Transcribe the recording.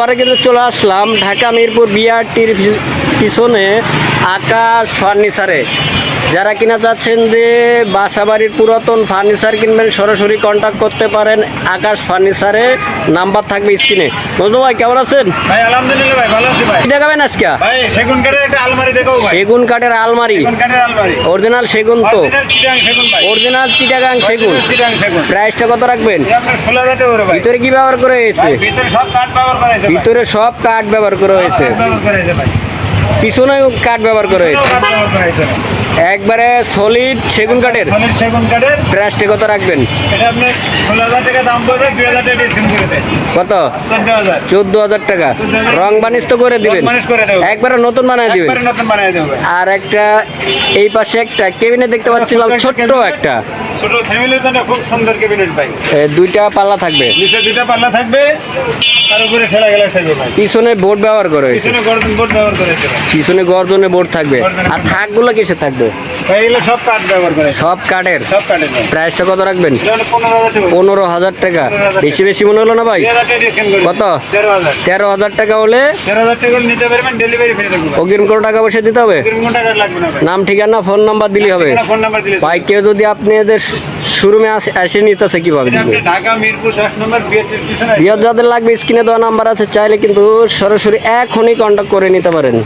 পরে কিন্তু চলে আসলাম ঢাকা মিরপুর বিআরটির পিছনে আকাশ ফার্নিচারে। যারা কিনা চাচ্ছেন যে বাসাবাড়ির পুরাতন ফার্নিচার কিনবেন সরাসরি কন্ট্যাক্ট করতে পারেন আকাশ ফার্নিচারে, নাম্বার থাকবে স্ক্রিনে। বন্ধু ভাই কেমন আছেন? ভাই আলহামদুলিল্লাহ ভাই ভালো আছি ভাই। কি দেখাবেন আজকে? ভাই সেগুন কাঠের একটা আলমারি দেখাও ভাই। সেগুন কাঠের আলমারি, সেগুন কাঠের আলমারি অরিজিনাল সেগুন তো? অরিজিনাল চিটাগাং সেগুন ভাই। অরিজিনাল চিটাগাং সেগুন। চিটাগাং সেগুন। প্রাইসটা কত রাখবেন? এটা আপনার 16,000 টাকা করে ভাই। ভিতরে কি ব্যবহার করা হয়েছে? ভাই ভিতরে সব কাঠ ব্যবহার করা হয়েছে ভাই। ভিতরে সব কাঠ ব্যবহার করা হয়েছে, সব ব্যবহার করা হয়েছে ভাই। পিছনেও কাঠ ব্যবহার করা হয়েছে, কাঠ ব্যবহার করা হয়েছে ভাই। একবারে সলিড সেগুন কাঠের। সলিড সেগুন কাঠের। প্রাইসটা কত রাখবেন? এটা আপনি 16,000 টাকা দাম পড়বে, 2,000 টাকা ডিসকাউন্ট করে দেন। কত? 14,000 14,000 টাকা। রং বানিশ তো করে দিবেন? মানুষ করে দেবো। একবারে নতুন বানায় দিবেন। একবারে নতুন বানিয়ে দেবো ভাই। আর একটা এই পাশে একটা কেবিনে দেখতে পাচ্ছিলাম, ছোট্ট একটা ছোট ফ্যামিলির জন্য খুব সুন্দর ক্যাবিনেট ভাই। দুইটা পাল্লা থাকবে, নিচে দুইটা পাল্লা থাকবে, তার উপরে ঠেলা গেলা থাকবে ভাই। পিছনে বোর্ড ব্যবহার করা হয়েছে, পিছনে গর্জন বোর্ড ব্যবহার করা হয়েছে ভাই। পিছনে গর্জনে বোর্ড থাকবে। আর থাকগুলো কিসে থাকবে? ভাই এগুলো সব কাঠ ব্যবহার করা হয়েছে। সব কাঠের। সব কাঠের ভাই। প্রাইসটা কত রাখবেন? এটা হলো 15,000 টাকা। 15,000 টাকা। বেশি বেশি মনে হলো না ভাই? 2,000 টাকা ডিসকাউন্ট করে কত? 13,000 13,000 টাকা হলে 13,000 টাকা হলে নিতে পারবেন, ডেলিভারি ফ্রি থাকবে ভাই। অগ্রিম কোনো টাকা পয়সা দিতে হবে? কোনো টাকা লাগবে না ভাই। নাম ঠিকানা ফোন নাম্বার দিলেই হবে। ফোন নাম্বার দিলে ভাই কেউ যদি আপনাদের শোরুমে এসে নিতেছে কিভাবে এটা দিবে? আপনি ঢাকা মিরপুর 10 নম্বর বিআরটির পিছনে বিয়ার যাদের লাগবে স্ক্রিনে দেওয়া নাম্বার আছে, চাইলে কিন্তু সরাসরি এখনই কন্ট্যাক্ট করে নিতে পারেন।